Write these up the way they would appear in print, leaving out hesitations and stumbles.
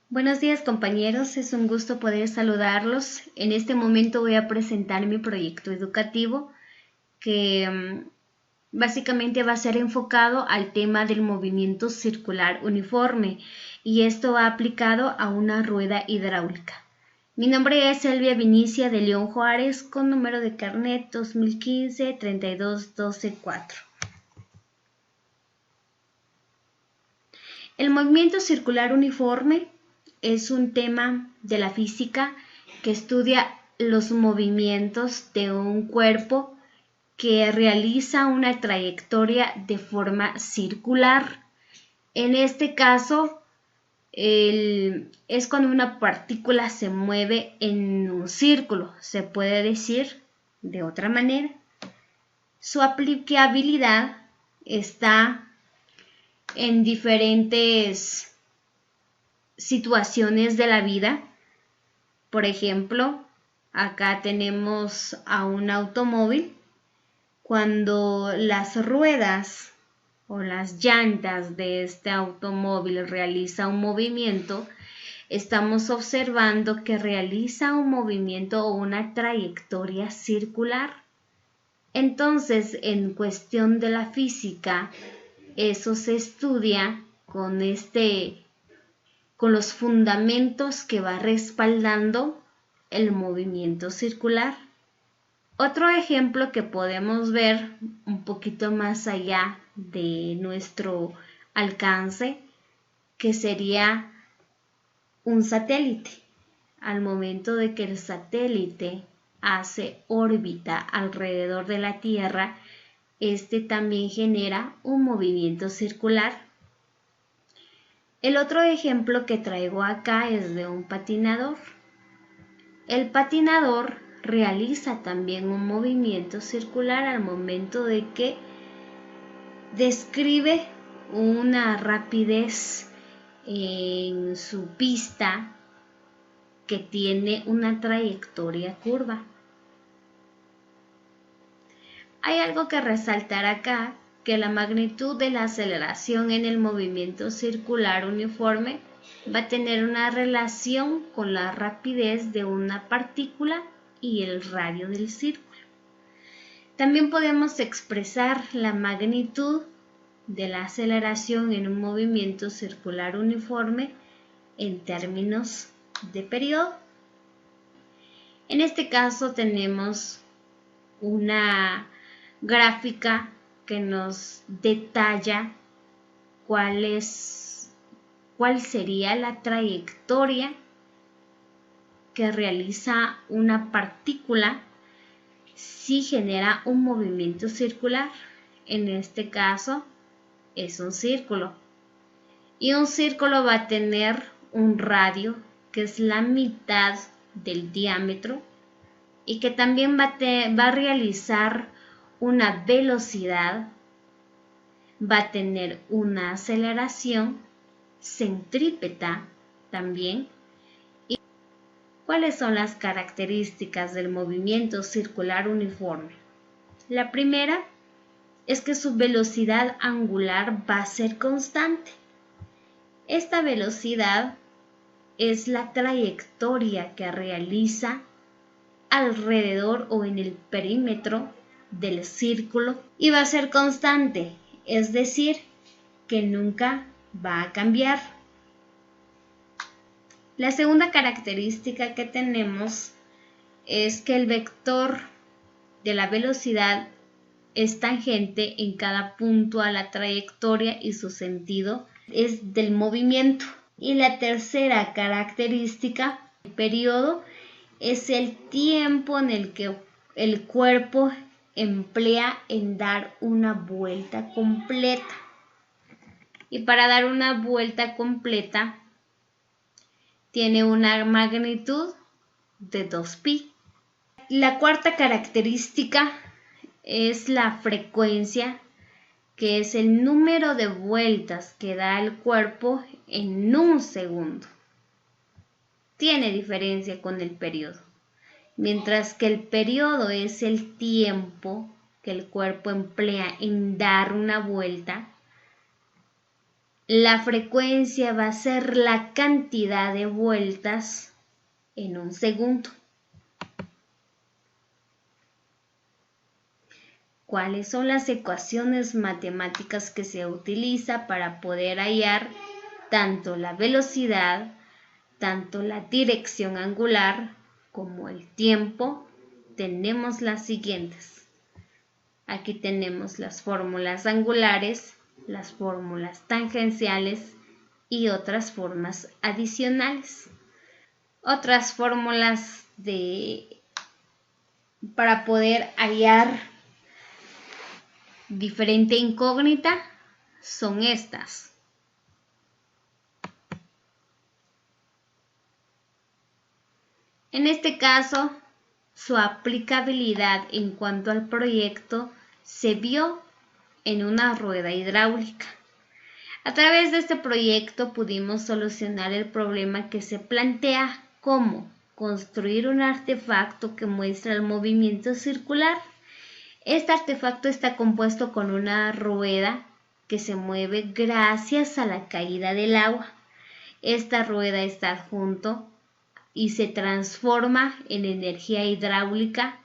Buenos días compañeros, es un gusto poder saludarlos. En este momento voy a presentar mi proyecto educativo que básicamente va a ser enfocado al tema del movimiento circular uniforme y esto va aplicado a una rueda hidráulica. Mi nombre es Elvia Vinicia de León Juárez con número de carnet 2015 32124. El movimiento circular uniforme es un tema de la física que estudia los movimientos de un cuerpo que realiza una trayectoria de forma circular. En este caso, es cuando una partícula se mueve en un círculo, se puede decir de otra manera. Su aplicabilidad está en diferentes situaciones de la vida. Por ejemplo, acá tenemos a un automóvil. Cuando las ruedas o las llantas de este automóvil realiza un movimiento, estamos observando que realiza un movimiento o una trayectoria circular. Entonces, en cuestión de la física, eso se estudia con los fundamentos que va respaldando el movimiento circular. Otro ejemplo que podemos ver un poquito más allá de nuestro alcance, que sería un satélite. Al momento de que el satélite hace órbita alrededor de la Tierra, este también genera un movimiento circular. El otro ejemplo que traigo acá es de un patinador. El patinador realiza también un movimiento circular al momento de que describe una rapidez en su pista que tiene una trayectoria curva. Hay algo que resaltar acá, que la magnitud de la aceleración en el movimiento circular uniforme va a tener una relación con la rapidez de una partícula y el radio del círculo. También podemos expresar la magnitud de la aceleración en un movimiento circular uniforme en términos de periodo. En este caso tenemos una gráfica que nos detalla cuál sería la trayectoria que realiza una partícula si genera un movimiento circular. En este caso es un círculo, y un círculo va a tener un radio que es la mitad del diámetro y que también va a realizar una velocidad, va a tener una aceleración centrípeta también. ¿Y cuáles son las características del movimiento circular uniforme? La primera es que su velocidad angular va a ser constante. Esta velocidad es la trayectoria que realiza alrededor o en el perímetro del círculo y va a ser constante, es decir, que nunca va a cambiar. La segunda característica que tenemos es que el vector de la velocidad es tangente en cada punto a la trayectoria y su sentido es del movimiento. Y la tercera característica, el periodo, es el tiempo en el que el cuerpo emplea en dar una vuelta completa. Y para dar una vuelta completa tiene una magnitud de 2pi. La cuarta característica es la frecuencia, que es el número de vueltas que da el cuerpo en un segundo. Tiene diferencia con el periodo. Mientras que el periodo es el tiempo que el cuerpo emplea en dar una vuelta, La frecuencia va a ser la cantidad de vueltas en un segundo. ¿Cuáles son las ecuaciones matemáticas que se utiliza para poder hallar tanto la velocidad, tanto la dirección angular como el tiempo? Tenemos las siguientes. Aquí tenemos las fórmulas angulares, las fórmulas tangenciales y otras formas adicionales. Otras fórmulas para poder hallar diferente incógnita son estas. En este caso, su aplicabilidad en cuanto al proyecto se vio en una rueda hidráulica. A través de este proyecto pudimos solucionar el problema que se plantea como construir un artefacto que muestra el movimiento circular. Este artefacto está compuesto con una rueda que se mueve gracias a la caída del agua. Esta rueda está adjunto y se transforma en energía hidráulica,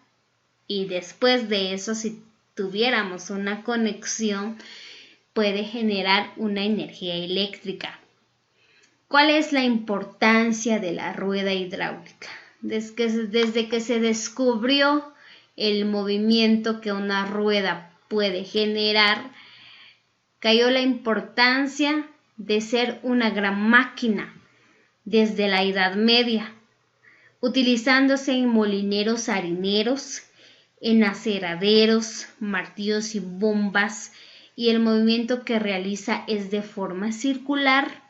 y después de eso, si tuviéramos una conexión, puede generar una energía eléctrica. ¿Cuál es la importancia de la rueda hidráulica? Desde que se descubrió el movimiento que una rueda puede generar, cayó la importancia de ser una gran máquina desde la Edad Media, utilizándose en molineros harineros, en aceraderos, martillos y bombas, y el movimiento que realiza es de forma circular,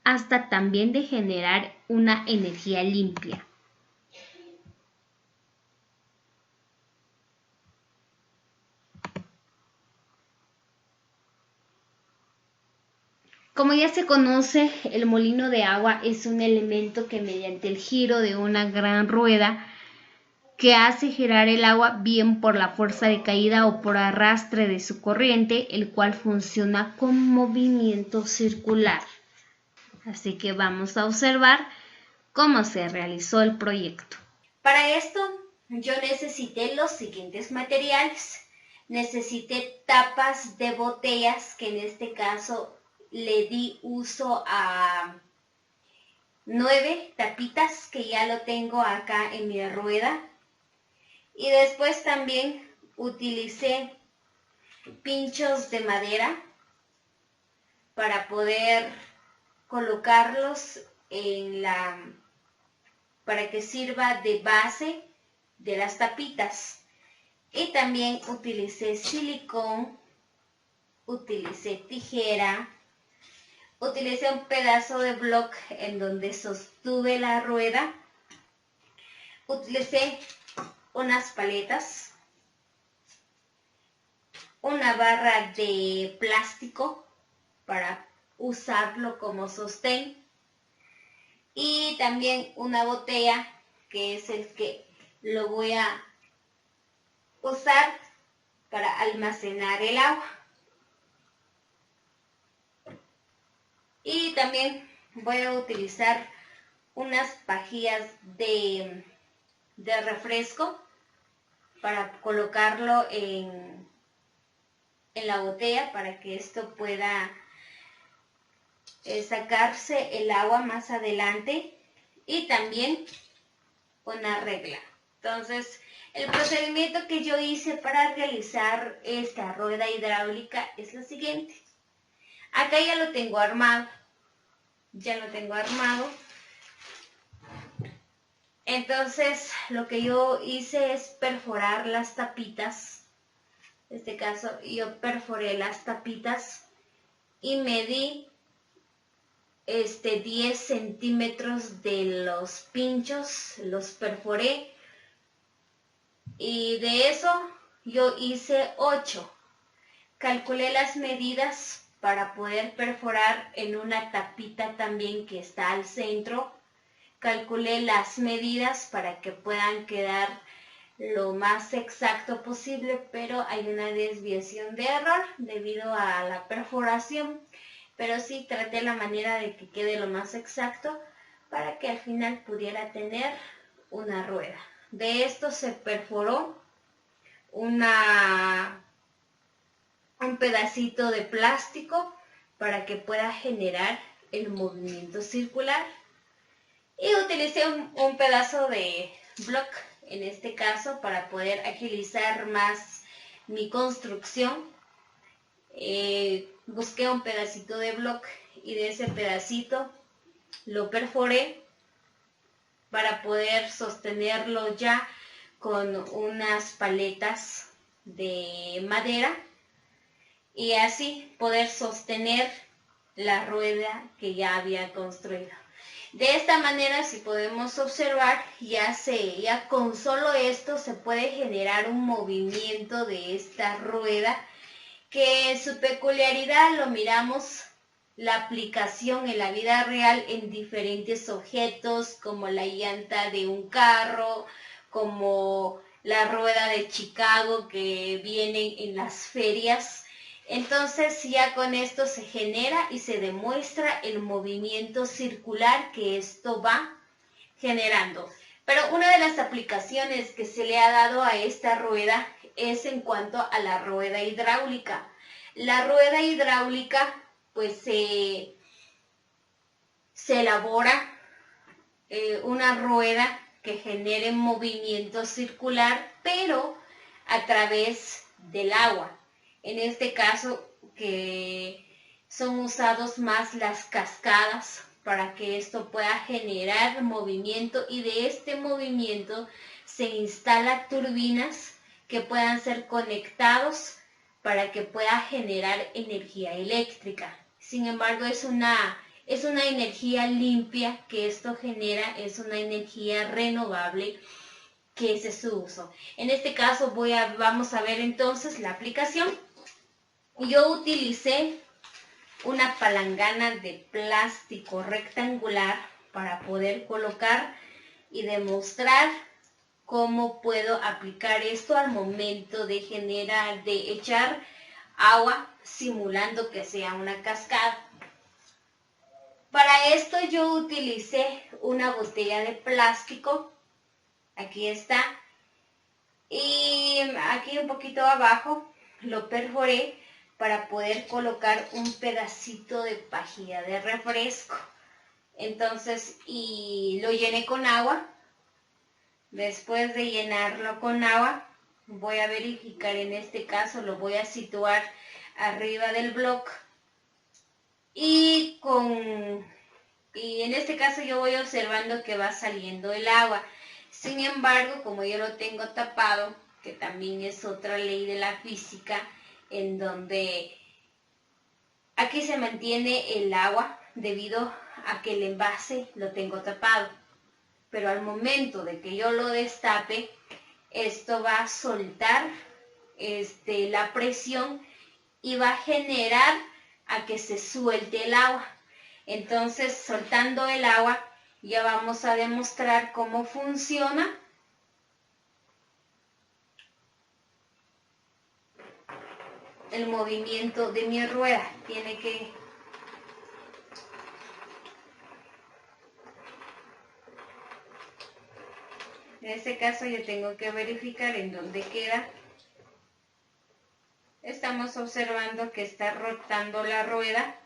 hasta también de generar una energía limpia. Como ya se conoce, el molino de agua es un elemento que mediante el giro de una gran rueda que hace girar el agua bien por la fuerza de caída o por arrastre de su corriente, el cual funciona con movimiento circular. Así que vamos a observar cómo se realizó el proyecto. Para esto yo necesité los siguientes materiales. Necesité tapas de botellas, que en este caso le di uso a 9 tapitas, que ya lo tengo acá en mi rueda. Y después también utilicé pinchos de madera para poder colocarlos para que sirva de base de las tapitas. Y también utilicé silicón, utilicé tijera, utilicé un pedazo de bloc en donde sostuve la rueda, utilicé unas paletas, una barra de plástico para usarlo como sostén, y también una botella, que es el que lo voy a usar para almacenar el agua. Y también voy a utilizar unas pajillas de refresco para colocarlo en la botella, para que esto pueda sacarse el agua más adelante, y también una regla. Entonces, el procedimiento que yo hice para realizar esta rueda hidráulica es lo siguiente. Acá ya lo tengo armado. Entonces, lo que yo hice es perforar las tapitas. En este caso, yo perforé las tapitas y medí 10 centímetros de los pinchos, los perforé, y de eso yo hice 8. Calculé las medidas para poder perforar en una tapita también que está al centro. Calculé las medidas para que puedan quedar lo más exacto posible, pero hay una desviación de error debido a la perforación. pero sí traté la manera de que quede lo más exacto para que al final pudiera tener una rueda. De esto se perforó un pedacito de plástico para que pueda generar el movimiento circular. Y utilicé un pedazo de block, en este caso, para poder agilizar más mi construcción. Busqué un pedacito de block y de ese pedacito lo perforé para poder sostenerlo ya con unas paletas de madera y así poder sostener la rueda que ya había construido. De esta manera, si podemos observar, ya con solo esto se puede generar un movimiento de esta rueda, que en su peculiaridad lo miramos la aplicación en la vida real en diferentes objetos, como la llanta de un carro, como la rueda de Chicago que vienen en las ferias. Entonces ya con esto se genera y se demuestra el movimiento circular que esto va generando. Pero una de las aplicaciones que se le ha dado a esta rueda es en cuanto a la rueda hidráulica. La rueda hidráulica pues se elabora una rueda que genere movimiento circular, pero a través del agua. En este caso, que son usados más las cascadas para que esto pueda generar movimiento, y de este movimiento se instalan turbinas que puedan ser conectados para que pueda generar energía eléctrica. Sin embargo, es una energía limpia que esto genera, es una energía renovable que es su uso. En este caso vamos a ver entonces la aplicación. Yo utilicé una palangana de plástico rectangular para poder colocar y demostrar cómo puedo aplicar esto al momento de echar agua simulando que sea una cascada. Para esto yo utilicé una botella de plástico, aquí está, y aquí un poquito abajo lo perforé para poder colocar un pedacito de pajilla de refresco. Entonces, y lo llené con agua. Después de llenarlo con agua, voy a verificar, en este caso lo voy a situar arriba del bloque. Y en este caso yo voy observando que va saliendo el agua. Sin embargo, como yo lo tengo tapado, que también es otra ley de la física, en donde aquí se mantiene el agua debido a que el envase lo tengo tapado. Pero al momento de que yo lo destape, esto va a soltar la presión y va a generar a que se suelte el agua. Entonces, soltando el agua, ya vamos a demostrar cómo funciona. El movimiento de mi rueda. En este caso yo tengo que verificar en dónde queda. Estamos observando que está rotando la rueda.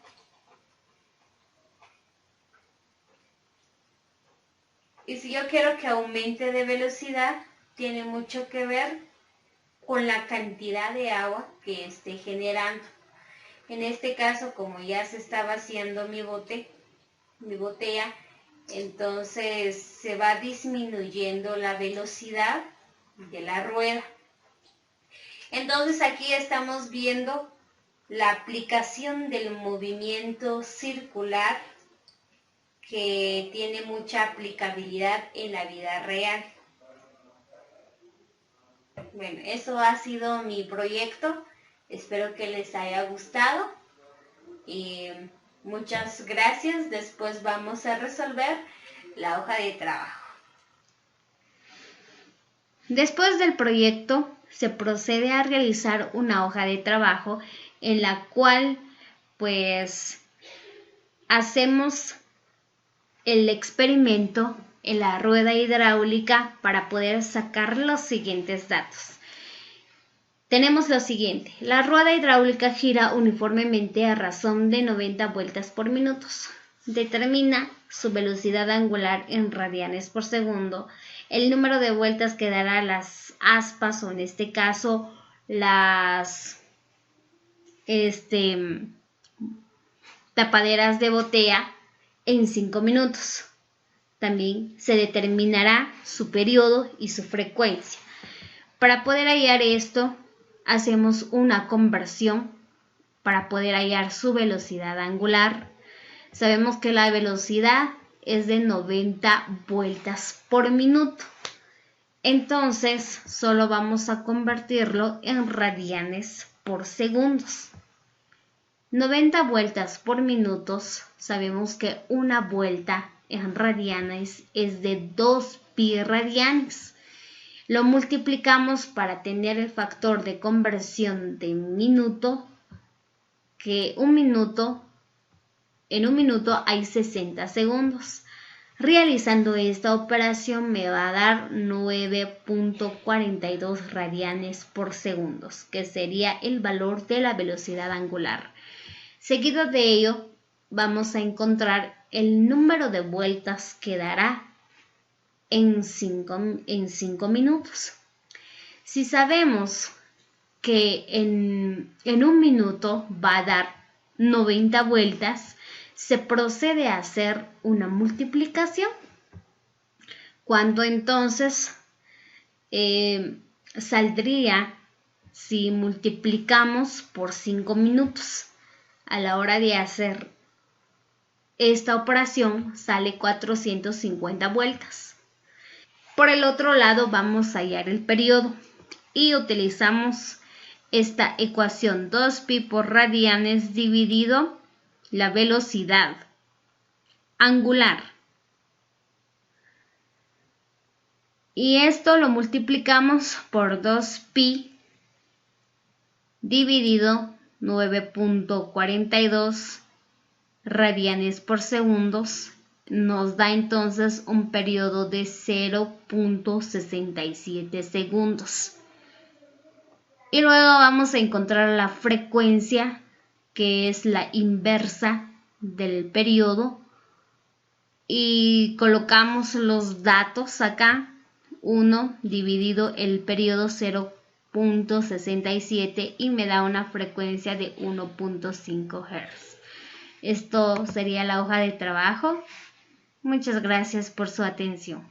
Y si yo quiero que aumente de velocidad, tiene mucho que ver con la cantidad de agua que esté generando. En este caso, como ya se está vaciando mi botella, entonces se va disminuyendo la velocidad de la rueda. Entonces aquí estamos viendo la aplicación del movimiento circular, que tiene mucha aplicabilidad en la vida real. Bueno, eso ha sido mi proyecto. Espero que les haya gustado y muchas gracias. Después vamos a resolver la hoja de trabajo. Después del proyecto, se procede a realizar una hoja de trabajo en la cual pues hacemos el experimento en la rueda hidráulica para poder sacar los siguientes datos. Tenemos lo siguiente: la rueda hidráulica gira uniformemente a razón de 90 vueltas por minuto. Determina su velocidad angular en radianes por segundo, el número de vueltas que dará las aspas, o en este caso las tapaderas de botella, en 5 minutos. También se determinará su periodo y su frecuencia. Para poder hallar esto, hacemos una conversión para poder hallar su velocidad angular. Sabemos que la velocidad es de 90 vueltas por minuto. Entonces, solo vamos a convertirlo en radianes por segundos. 90 vueltas por minuto, sabemos que una vuelta en radianes es de 2 pi radianes. Lo multiplicamos para tener el factor de conversión de minuto, que en un minuto hay 60 segundos. Realizando esta operación me va a dar 9.42 radianes por segundo, que sería el valor de la velocidad angular. Seguido de ello, vamos a encontrar el número de vueltas que dará en 5 minutos. Si sabemos que en un minuto va a dar 90 vueltas, se procede a hacer una multiplicación. Cuando entonces saldría, si multiplicamos por 5 minutos, a la hora de hacer esta operación sale 450 vueltas. Por el otro lado vamos a hallar el periodo y utilizamos esta ecuación: 2pi por radianes dividido la velocidad angular. Y esto lo multiplicamos por 2pi dividido 9.42 radianes por segundos. Nos da entonces un periodo de 0.67 segundos. Y luego vamos a encontrar la frecuencia, que es la inversa del periodo, y colocamos los datos acá: 1 dividido el periodo 0.67 y me da una frecuencia de 1.5 Hz. Esto sería la hoja de trabajo. Muchas gracias por su atención.